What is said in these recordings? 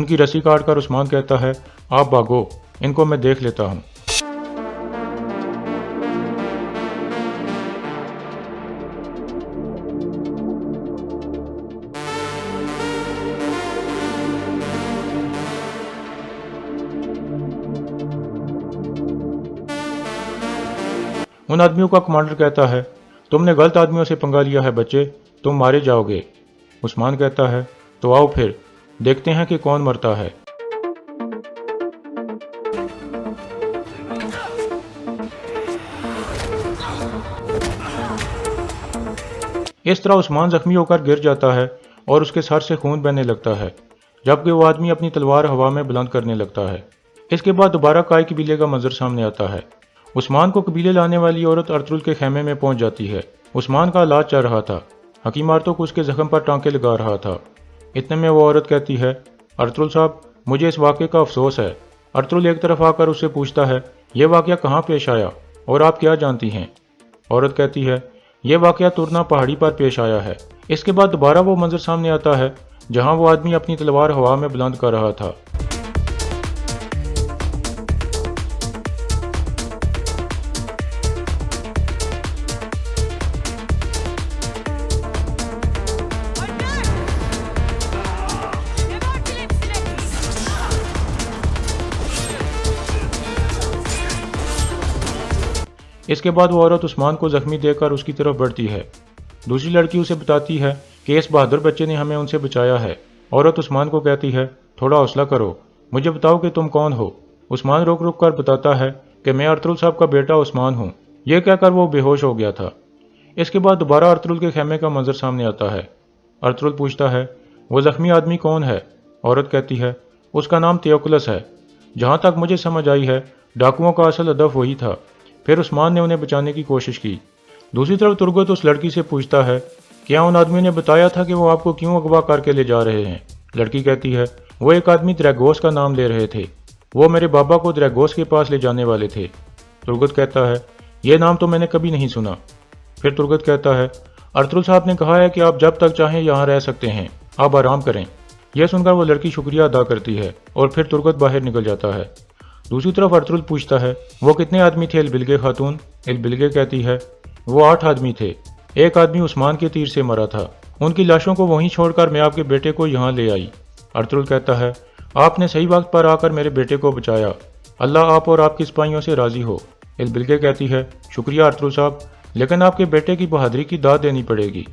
ان کی رسی کاٹ کر عثمان کہتا ہے آپ بھاگو، ان کو میں دیکھ لیتا ہوں۔ ان آدمیوں کا کمانڈر کہتا ہے تم نے غلط آدمیوں سے پنگا لیا ہے بچے، تم مارے جاؤ گے۔ عثمان کہتا ہے تو آؤ پھر دیکھتے ہیں کہ کون مرتا ہے۔ اس طرح عثمان زخمی ہو کر گر جاتا ہے اور اس کے سر سے خون بہنے لگتا ہے، جبکہ وہ آدمی اپنی تلوار ہوا میں بلند کرنے لگتا ہے۔ اس کے بعد دوبارہ کائی قبیلے کا منظر سامنے آتا ہے۔ عثمان کو قبیلے لانے والی عورت ارطغرل کے خیمے میں پہنچ جاتی ہے۔ عثمان کا علاج چل رہا تھا، حکیم آرتو کو اس کے زخم پر ٹانکے لگا رہا تھا۔ اتنے میں وہ عورت کہتی ہے ارطغرل صاحب مجھے اس واقعے کا افسوس ہے۔ ارطغرل ایک طرف آ کر اس سے پوچھتا ہے یہ واقعہ کہاں پیش آیا اور آپ کیا جانتی ہیں؟ عورت کہتی ہے یہ واقعہ ترنا پہاڑی پر پیش آیا ہے۔ اس کے بعد دوبارہ وہ منظر سامنے آتا ہے جہاں وہ آدمی اپنی تلوار ہوا میں بلند کر رہا تھا۔ اس کے بعد وہ عورت عثمان کو زخمی دے کر اس کی طرف بڑھتی ہے۔ دوسری لڑکی اسے بتاتی ہے کہ اس بہادر بچے نے ہمیں ان سے بچایا ہے۔ عورت عثمان کو کہتی ہے تھوڑا حوصلہ کرو، مجھے بتاؤ کہ تم کون ہو۔ عثمان رک رک کر بتاتا ہے کہ میں ارطغرل صاحب کا بیٹا عثمان ہوں۔ یہ کہہ کر وہ بے ہوش ہو گیا تھا۔ اس کے بعد دوبارہ ارطغرل کے خیمے کا منظر سامنے آتا ہے۔ ارطغرل پوچھتا ہے وہ زخمی آدمی کون ہے؟ عورت کہتی ہے اس کا نام تیوکلس ہے۔ جہاں تک مجھے سمجھ آئی ہے ڈاکوؤں کا اصل ہدف وہی تھا۔ پھر عثمان نے انہیں بچانے کی کوشش کی۔ دوسری طرف ترگت اس لڑکی سے پوچھتا ہے کیا ان آدمیوں نے بتایا تھا کہ وہ آپ کو کیوں اغوا کر کے لے جا رہے ہیں؟ لڑکی کہتی ہے وہ ایک آدمی دریگوس کا نام لے رہے تھے، وہ میرے بابا کو دریگوس کے پاس لے جانے والے تھے۔ ترگت کہتا ہے یہ نام تو میں نے کبھی نہیں سنا۔ پھر ترگت کہتا ہے ارطغرل صاحب نے کہا ہے کہ آپ جب تک چاہیں یہاں رہ سکتے ہیں، آپ آرام کریں۔ یہ سن کر وہ لڑکی شکریہ ادا کرتی ہے اور پھر ترگت باہر نکل جاتا ہے۔ دوسری طرف ارطغرل پوچھتا ہے وہ کتنے آدمی تھے البلگے خاتون؟ البلگے کہتی ہے وہ 8 آدمی تھے، ایک آدمی عثمان کے تیر سے مرا تھا، ان کی لاشوں کو وہیں چھوڑ کر میں آپ کے بیٹے کو یہاں لے آئی۔ ارطغرل کہتا ہے آپ نے صحیح وقت پر آ کر میرے بیٹے کو بچایا، اللہ آپ اور آپ کی سپاہیوں سے راضی ہو۔ البلگے کہتی ہے شکریہ ارطغرل صاحب، لیکن آپ کے بیٹے کی بہادری کی داد دینی پڑے گی۔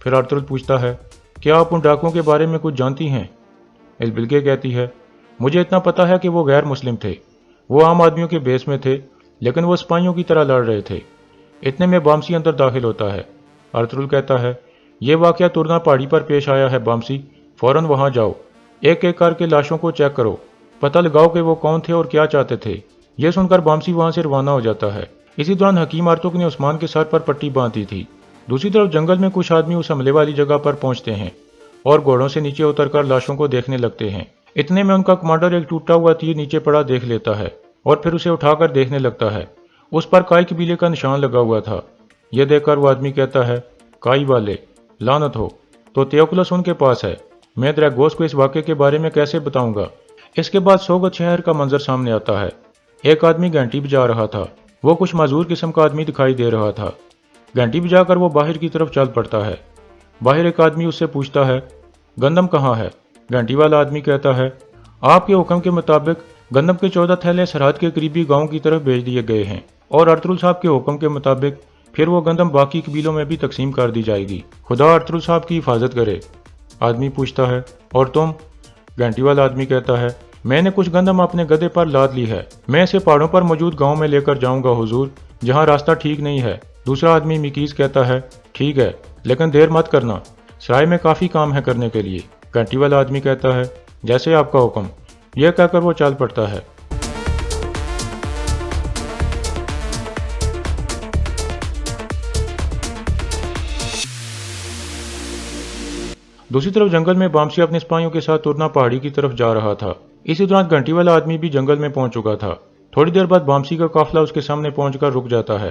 پھر ارطغرل پوچھتا ہے کیا آپ ان ڈاکوؤں کے بارے میں کچھ جانتی ہیں؟ البلگے کہتی ہے مجھے اتنا پتا ہے کہ وہ غیر مسلم تھے، وہ عام آدمیوں کے بیس میں تھے لیکن وہ سپاہیوں کی طرح لڑ رہے تھے۔ اتنے میں بامسی اندر داخل ہوتا ہے۔ ارطغرل کہتا ہے یہ واقعہ ترنا پہاڑی پر پیش آیا ہے بامسی، فوراً وہاں جاؤ، ایک ایک کر کے لاشوں کو چیک کرو، پتہ لگاؤ کہ وہ کون تھے اور کیا چاہتے تھے۔ یہ سن کر بامسی وہاں سے روانہ ہو جاتا ہے۔ اسی دوران حکیم آرتوک نے عثمان کے سر پر پٹی باندھی تھی۔ دوسری طرف جنگل میں کچھ آدمی اس حملے والی جگہ پر پہنچتے ہیں اور گھوڑوں سے نیچے اتر کر لاشوں کو دیکھنے لگتے ہیں۔ اتنے میں ان کا کمانڈر ایک ٹوٹا ہوا تیر نیچے پڑا دیکھ لیتا ہے اور پھر اسے اٹھا کر دیکھنے لگتا ہے۔ اس پر کائی قبیلے کا نشان لگا ہوا تھا۔ یہ دیکھ کر وہ آدمی کہتا ہے کائی والے لعنت ہو، تو تیوکلس ان کے پاس ہے، میں دریگوس کو اس واقعے کے بارے میں کیسے بتاؤں گا؟ اس کے بعد سوگت شہر کا منظر سامنے آتا ہے۔ ایک آدمی گھنٹی بجا رہا تھا، وہ کچھ معذور قسم کا آدمی دکھائی دے رہا تھا۔ گھنٹی بجا کر وہ باہر کی طرف چل پڑتا ہے۔ باہر ایک آدمی اس سے پوچھتا ہے گندم کہاں ہے؟ گھنٹی والا آدمی کہتا ہے آپ کے حکم کے مطابق گندم کے 14 تھیلے سرحد کے قریبی گاؤں کی طرف بھیج دیے گئے ہیں اور ارطغرل صاحب کے حکم کے مطابق پھر وہ گندم باقی قبیلوں میں بھی تقسیم کر دی جائے گی، خدا ارطغرل صاحب کی حفاظت کرے۔ آدمی پوچھتا ہے اور تم؟ گھنٹی والا آدمی کہتا ہے میں نے کچھ گندم اپنے گدھے پر لاد لی ہے، میں اسے پہاڑوں پر موجود گاؤں میں لے کر جاؤں گا حضور، جہاں راستہ ٹھیک نہیں ہے۔ دوسرا آدمی میکیز کہتا ہے ٹھیک ہے لیکن دیر مت کرنا، سرائے میں کافی کام ہے کرنے کے لیے۔ گھنٹی والا آدمی کہتا ہے جیسے آپ کا حکم۔ یہ کہہ کر وہ چل پڑتا ہے۔ دوسری طرف جنگل میں بامسی اپنے سپاہیوں کے ساتھ ترنا پہاڑی کی طرف جا رہا تھا۔ اسی دوران گھنٹی والا آدمی بھی جنگل میں پہنچ چکا تھا۔ تھوڑی دیر بعد بامسی کا قافلہ اس کے سامنے پہنچ کر رک جاتا ہے۔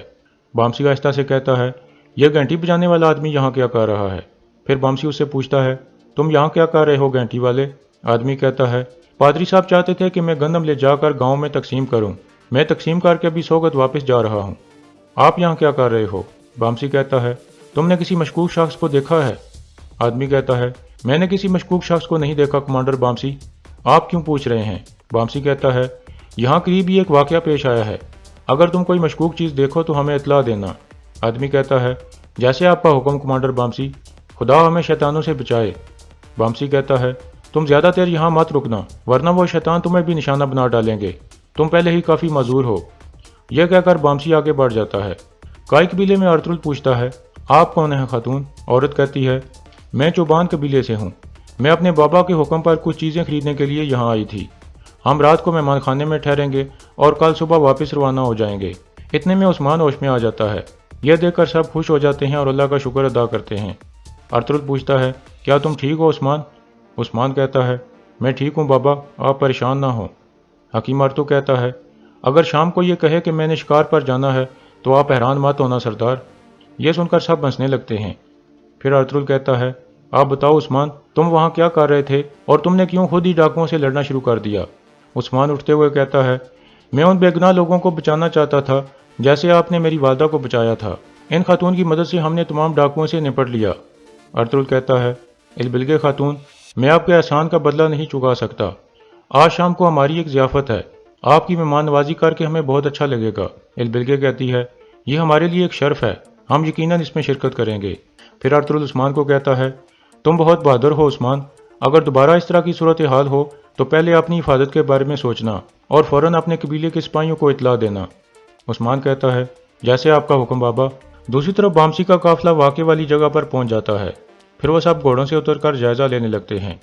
بامسی آہستہ سے کہتا ہے یہ گھنٹی بجانے والا آدمی یہاں کیا کر رہا ہے؟ پھر بامسی اس سے پوچھتا ہے تم یہاں کیا کر رہے ہو گھنٹی والے؟ آدمی کہتا ہے پادری صاحب چاہتے تھے کہ میں گندم لے جا کر گاؤں میں تقسیم کروں، میں تقسیم کر کے ابھی سوگت واپس جا رہا ہوں، آپ یہاں کیا کر رہے ہو؟ بامسی کہتا ہے تم نے کسی مشکوک شخص کو دیکھا ہے؟ آدمی کہتا ہے میں نے کسی مشکوک شخص کو نہیں دیکھا کمانڈر بامسی، آپ کیوں پوچھ رہے ہیں؟ بامسی کہتا ہے یہاں قریب ہی ایک واقعہ پیش آیا ہے، اگر تم کوئی مشکوک چیز دیکھو تو ہمیں اطلاع دینا۔ آدمی کہتا ہے جیسے آپ کا حکم کمانڈر بامسی، خدا ہمیں شیطانوں سے بچائے۔ بامسی کہتا ہے تم زیادہ دیر یہاں مت رکنا ورنہ وہ شیطان تمہیں بھی نشانہ بنا ڈالیں گے، تم پہلے ہی کافی معذور ہو۔ یہ کہہ کر بامسی آگے بڑھ جاتا ہے۔ کائی قبیلے میں ارطغرل پوچھتا ہے آپ کون ہیں خاتون؟ عورت کہتی ہے میں چوبان قبیلے سے ہوں، میں اپنے بابا کے حکم پر کچھ چیزیں خریدنے کے لیے یہاں آئی تھی، ہم رات کو مہمان خانے میں ٹھہریں گے اور کل صبح واپس روانہ ہو جائیں گے۔ اتنے میں عثمان ہوش میں آ جاتا ہے، یہ دیکھ کر سب خوش ہو جاتے ہیں اور اللہ کا شکر ادا کرتے ہیں۔ ارطغرل پوچھتا ہے کیا تم ٹھیک ہو عثمان؟ عثمان کہتا ہے میں ٹھیک ہوں بابا، آپ پریشان نہ ہوں۔ حکیم ارطو کہتا ہے اگر شام کو یہ کہے کہ میں نے شکار پر جانا ہے تو آپ حیران مت ہونا سردار۔ یہ سن کر سب ہنسنے لگتے ہیں۔ پھر ارطغرل کہتا ہے آپ بتاؤ عثمان، تم وہاں کیا کر رہے تھے اور تم نے کیوں خود ہی ڈاکوؤں سے لڑنا شروع کر دیا؟ عثمان اٹھتے ہوئے کہتا ہے میں ان بے گناہ لوگوں کو بچانا چاہتا تھا جیسے آپ نے میری والدہ کو بچایا تھا، ان خاتون کی مدد سے ہم نے تمام ڈاکوؤں سے نپٹ لیا۔ ارطغرل کہتا ہے البلگے خاتون، میں آپ کے احسان کا بدلہ نہیں چکا سکتا، آج شام کو ہماری ایک ضیافت ہے، آپ کی مہمان نوازی کر کے ہمیں بہت اچھا لگے گا۔ البلگے کہتی ہے یہ ہمارے لیے ایک شرف ہے، ہم یقیناً اس میں شرکت کریں گے۔ پھر ارطغرل عثمان کو کہتا ہے تم بہت بہادر ہو عثمان، اگر دوبارہ اس طرح کی صورتحال ہو تو پہلے اپنی حفاظت کے بارے میں سوچنا اور فوراً اپنے قبیلے کے سپاہیوں کو اطلاع دینا۔ عثمان کہتا ہے جیسے آپ کا حکم بابا۔ دوسری طرف بامسی کا قافلہ واقعے والی جگہ پر پہنچ جاتا ہے، پھر وہ سب گھوڑوں سے اتر کر جائزہ لینے لگتے ہیں۔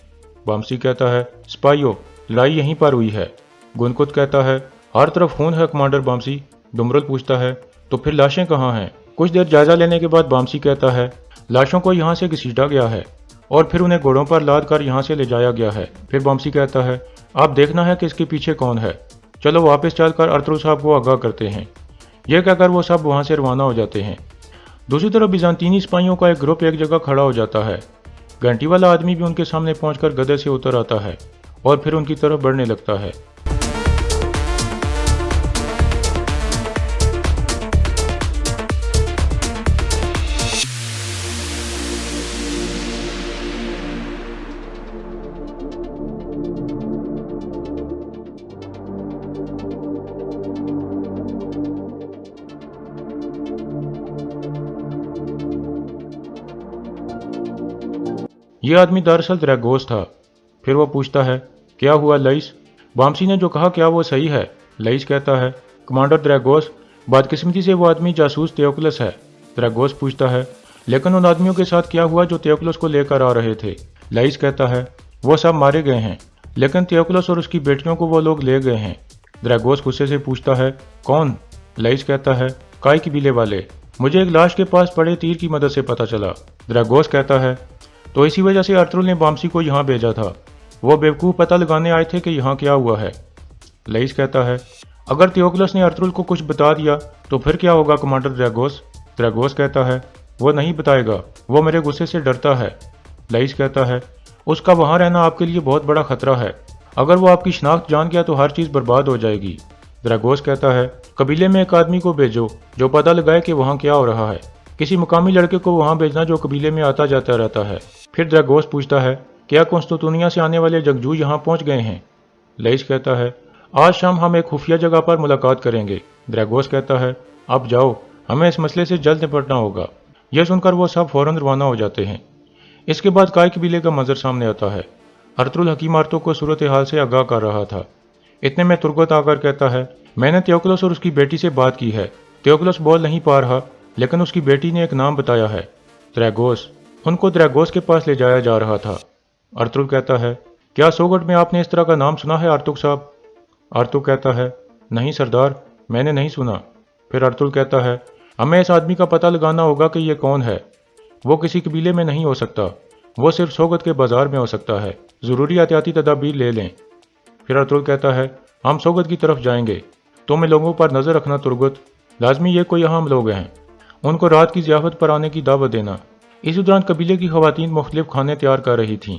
بامسی کہتا ہے سپاہیوں، لڑائی یہیں پر ہوئی ہے۔ گنکت کہتا ہے ہر طرف خون ہے کمانڈر بامسی۔ ڈمرل پوچھتا ہے تو پھر لاشیں کہاں ہیں؟ کچھ دیر جائزہ لینے کے بعد بامسی کہتا ہے لاشوں کو یہاں سے گھسیٹا گیا ہے اور پھر انہیں گھوڑوں پر لاد کر یہاں سے لے جایا گیا ہے۔ پھر بامسی کہتا ہے آپ دیکھنا ہے کہ اس کے پیچھے کون ہے، چلو واپس چل کر ارطغرل صاحب کو آگاہ کرتے ہیں۔ یہ کہہ کر وہ سب وہاں سے روانہ ہو جاتے ہیں۔ دوسری طرف بیزانتینی سپاہیوں کا ایک گروپ ایک جگہ کھڑا ہو جاتا ہے، گھنٹی والا آدمی بھی ان کے سامنے پہنچ کر گدھے سے اتر آتا ہے اور پھر ان کی طرف بڑھنے لگتا ہے۔ یہ آدمی دراصل دریگوس تھا۔ پھر وہ پوچھتا ہے کیا ہوا لئیس؟ بامسی نے جو کہا کیا وہ صحیح ہے؟ لئیس کہتا ہے کمانڈر دریگوس، بدقسمتی سے وہ آدمی جاسوس تیوکلس ہے۔ دریگوس پوچھتا ہے لیکن ان آدمیوں کے ساتھ کیا ہوا جو تیوکلس کو لے کر آ رہے تھے؟ لئیس کہتا ہے وہ سب مارے گئے ہیں، لیکن تیوکلس اور اس کی بیٹیوں کو وہ لوگ لے گئے ہیں۔ دریگوس غصے سے پوچھتا ہے کون؟ لئیس کہتا ہے کائی قبیلے والے، مجھے ایک لاش کے پاس پڑے تیر کی مدد سے پتہ چلا۔ دریگوس کہتا ہے تو اسی وجہ سے ارطغرل نے بامسی کو یہاں بھیجا تھا، وہ بیوقوف پتہ لگانے آئے تھے کہ یہاں کیا ہوا ہے۔ لئیس کہتا ہے اگر تیوکلس نے ارطغرل کو کچھ بتا دیا تو پھر کیا ہوگا کمانڈر دریگوس؟ دریگوس کہتا ہے وہ نہیں بتائے گا، وہ میرے غصے سے ڈرتا ہے۔ لئیس کہتا ہے اس کا وہاں رہنا آپ کے لیے بہت بڑا خطرہ ہے، اگر وہ آپ کی شناخت جان گیا تو ہر چیز برباد ہو جائے گی۔ دریگوس کہتا ہے قبیلے میں ایک آدمی کو بھیجو جو پتہ لگائے کہ وہاں کیا ہو رہا ہے، کسی مقامی لڑکے کو وہاں بھیجنا جو قبیلے میں آتا جاتا رہتا ہے۔ پھر دریگوس پوچھتا ہے کیا قسطنطنیہ سے آنے والے جنگجو یہاں پہنچ گئے ہیں؟ لئیس کہتا ہے آج شام ہم ایک خفیہ جگہ پر ملاقات کریں گے۔ دریگوس کہتا ہے اب جاؤ، ہمیں اس مسئلے سے جلد نپٹنا ہوگا۔ یہ سن کر وہ سب فوراً روانہ ہو جاتے ہیں۔ اس کے بعد کائی قبیلے کا منظر سامنے آتا ہے۔ ارطغرل حکیم ارطو کو صورتحال سے آگاہ کر رہا تھا۔ اتنے میں ترگت آ کر کہتا ہے میں نے تیوکلس اور اس کی بیٹی سے بات کی ہے، تیوکلس بول نہیں پا رہا لیکن اس کی بیٹی نے ایک نام بتایا ہے، دریگوس۔ ان کو دریگوس کے پاس لے جایا جا رہا تھا۔ ارطغرل کہتا ہے کیا سوگٹ میں آپ نے اس طرح کا نام سنا ہے ارطغرل صاحب؟ ارطغرل کہتا ہے نہیں سردار، میں نے نہیں سنا۔ پھر ارطغرل کہتا ہے ہمیں اس آدمی کا پتہ لگانا ہوگا کہ یہ کون ہے، وہ کسی قبیلے میں نہیں ہو سکتا، وہ صرف سوگت کے بازار میں ہو سکتا ہے، ضروری احتیاطی تدابیر لے لیں۔ پھر ارطغرل کہتا ہے ہم سوگت کی طرف جائیں گے، تم ان لوگوں پر نظر رکھنا ترگت، لازمی یہ کوئی اہم لوگ ہیں، ان کو رات کی ضیافت پر آنے کی دعوت دینا۔ اسی دوران قبیلے کی خواتین مختلف کھانے تیار کر رہی تھیں۔